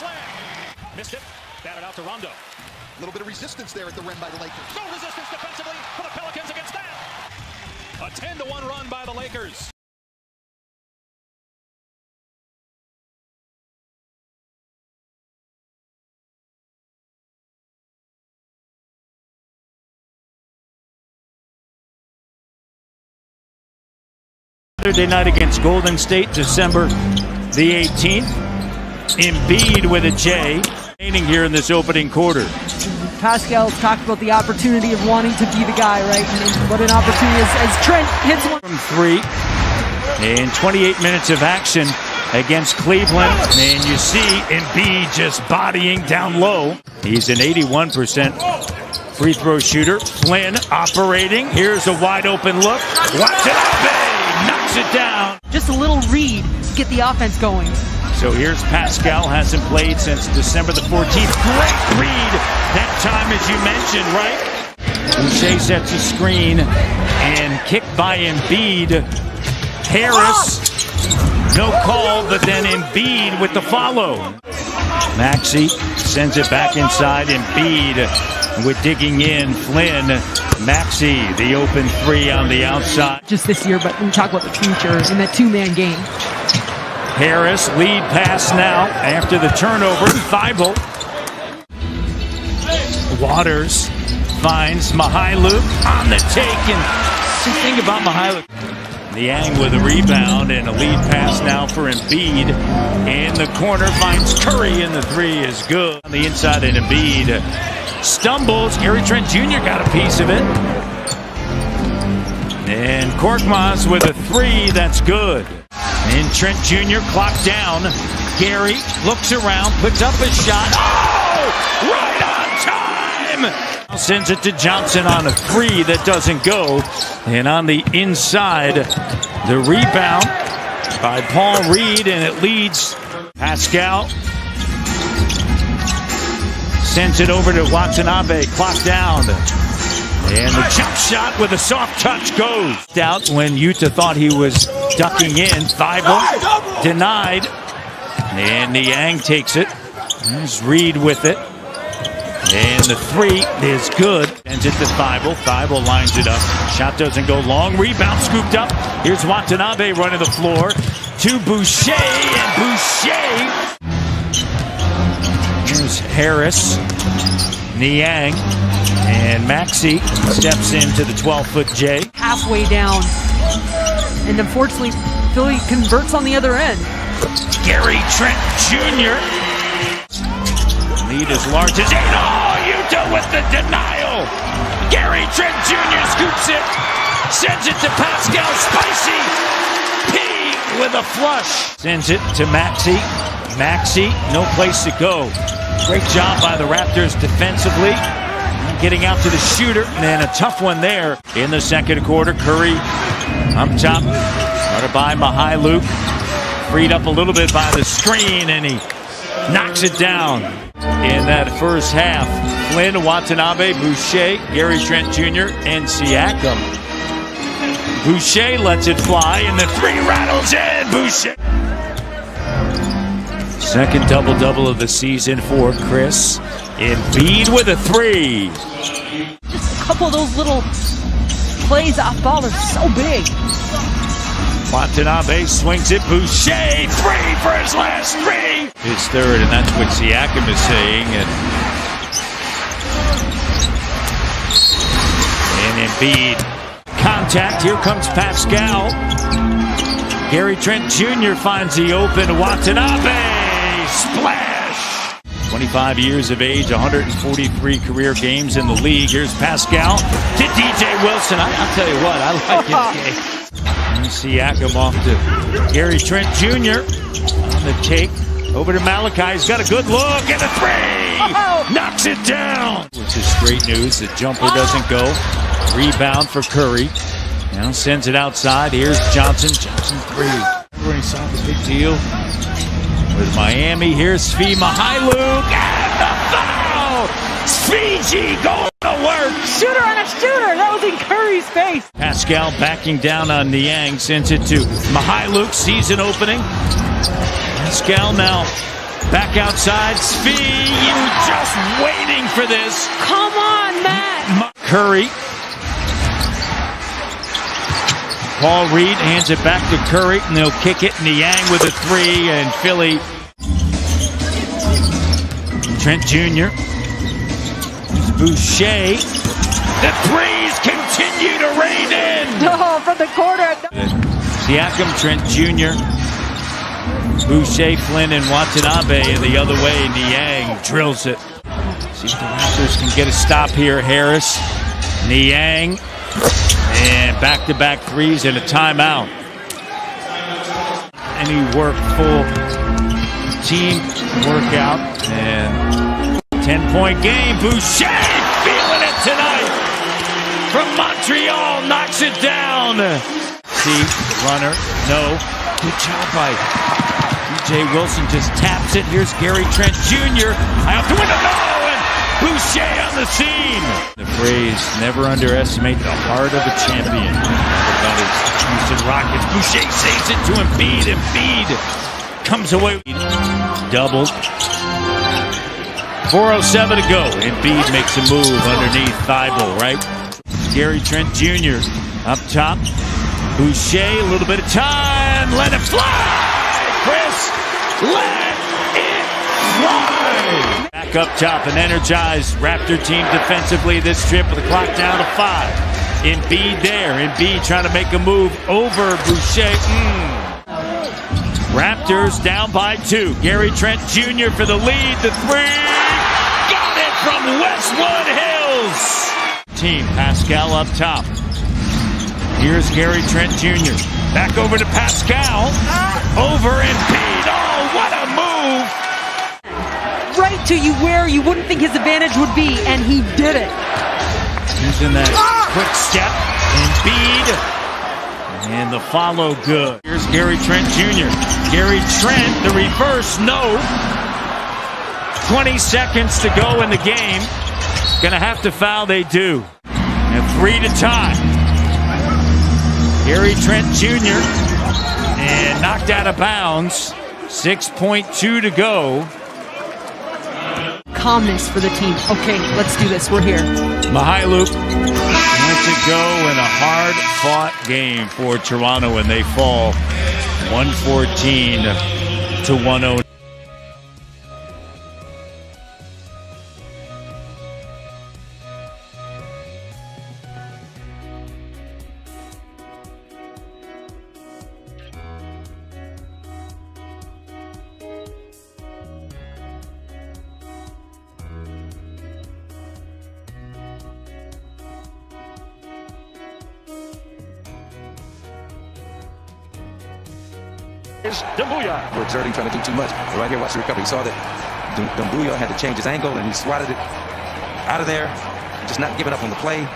slam. Missed it. Batted out to Rondo. A little bit of resistance there at the rim by the Lakers. No resistance defensively for the Pelicans against that. A 10-1 run by the Lakers. Saturday night against Golden State, December the 18th. Embiid with a J. Here in this opening quarter. Pascal's talked about the opportunity of wanting to be the guy, right? And what an opportunity as Trent hits one. From three in 28 minutes of action against Cleveland. And you see Embiid just bodying down low. He's an 81% free throw shooter. Flynn operating. Here's a wide open look. Watch it out, knocks it down. Just a little read to get the offense going. So here's Pascal, hasn't played since December the 14th. Great read that time, as you mentioned, right? Boucher sets a screen and kicked by Embiid. Harris, no call, but then Embiid with the follow. Maxey sends it back inside. Embiid with digging in. Flynn, Maxey, the open three on the outside. Just this year, but we talk about the future in that two-man game. Harris, lead pass now after the turnover. Thibault. Waters finds Mihailuk on the take. And the thing about Mihailuk, Niang with a rebound and a lead pass now for Embiid. In the corner finds Curry, and the three is good. On the inside, and Embiid stumbles. Gary Trent Jr. got a piece of it. And Korkmaz with a three, that's good. And Trent Jr. clocked down. Gary looks around, puts up a shot. Oh! Right on time! Sends it to Johnson on a three that doesn't go. And on the inside, the rebound by Paul Reed, and it leads. Pascal sends it over to Watanabe, clock down. And the jump shot with a soft touch goes. Out when Utah thought he was ducking in. Thibault denied. And Niang takes it. There's Reed with it. And the three is good. Sends it to Thibault. Thibault lines it up. Shot doesn't go long. Rebound scooped up. Here's Watanabe running the floor to Boucher. And Boucher. Here's Harris. Niang. And Maxey steps into the 12-foot J. Halfway down. And unfortunately, Philly converts on the other end. Gary Trent Jr. Lead as large as 8. Oh, Utah with the denial. Gary Trent Jr. scoops it. Sends it to Pascal. Spicy. P with a flush. Sends it to Maxey. Maxey, no place to go. Great job by the Raptors defensively. Getting out to the shooter, and a tough one there in the second quarter. Curry up top, started by Mihailuk, freed up a little bit by the screen, and he knocks it down in that first half. Flynn, Watanabe, Boucher, Gary Trent Jr., and Siakam. Boucher lets it fly, and the three rattles in. Boucher. Second double-double of the season for Chris. Embiid with a three. Just a couple of those little plays off ball are so big. Watanabe swings it. Boucher, three for his last three. His third, and that's what Siakam is saying. And Embiid. Contact. Here comes Pascal. Gary Trent Jr. finds the open. Watanabe. Splash! 25 years of age, 143 career games in the league. Here's Pascal to DJ Wilson. I'll tell you what, I like his game. And Siakam off to Gary Trent Jr. on the take. Over to Malachi. He's got a good look and a three! Knocks it down! Which is great news. The jumper doesn't go. Rebound for Curry. Now sends it outside. Here's Johnson. Johnson three. Everybody saw the big deal with Miami. Here's Svi Mihailuk, and the foul! Fiji going to work. Shooter on a shooter. That was in Curry's face. Pascal backing down on Niang. Sends it to Mihailuk. Season opening. Pascal now Back outside, Svi, you just waiting for this. Come on, Matt. Curry. Paul Reed hands it back to Curry, and they'll kick it. Niang with a three, and Philly. Trent Jr. Boucher. The threes continue to rain in. No, from the corner. Siakam, Trent Jr. Boucher, Flynn, and Watanabe, and the other way, Niang drills it. See if the Raptors can get a stop here. Harris, Niang, and back-to-back threes and a timeout. Any work, full team workout, and 10-point game. Boucher feeling it tonight from Montreal, knocks it down. See, runner, no. Good job by DJ Wilson, just taps it. Here's Gary Trent Jr. Out the window, no! And Boucher on the scene. The phrase, never underestimate the heart of a champion. About his Houston Rockets. Boucher saves it to Embiid. Embiid comes away. Doubled. 4:07 to go. Embiid makes a move underneath Thibault, right? Gary Trent Jr. up top. Boucher, a little bit of time. Let it fly! Chris, let it fly! Back up top, an energized Raptor team defensively this trip with the clock down to 5. Embiid there. Embiid trying to make a move over Boucher. Raptors down by 2. Gary Trent Jr. for the lead. The three. Got it from Westwood Hills. Team, Pascal up top. Here's Gary Trent Jr. Back over to Pascal. Over Embiid. Oh, what a move. Right to you where you wouldn't think his advantage would be, and he did it. Using that quick step. Embiid. And the follow good. Here's Gary Trent Jr. Gary Trent, the reverse, no. 20 seconds to go in the game. Gonna have to foul, they do. And 3 to tie. Gary Trent Jr. and knocked out of bounds. 6.2 to go. Calmness for the team. Okay, let's do this. We're here. Mihailuk wants to go in a hard-fought game for Toronto, and they fall 114 to 109. Dumbuya. We're exerting, trying to do too much. But right here, watch the recovery. He saw that Dumbuya had to change his angle, and he swatted it out of there. Just not giving up on the play.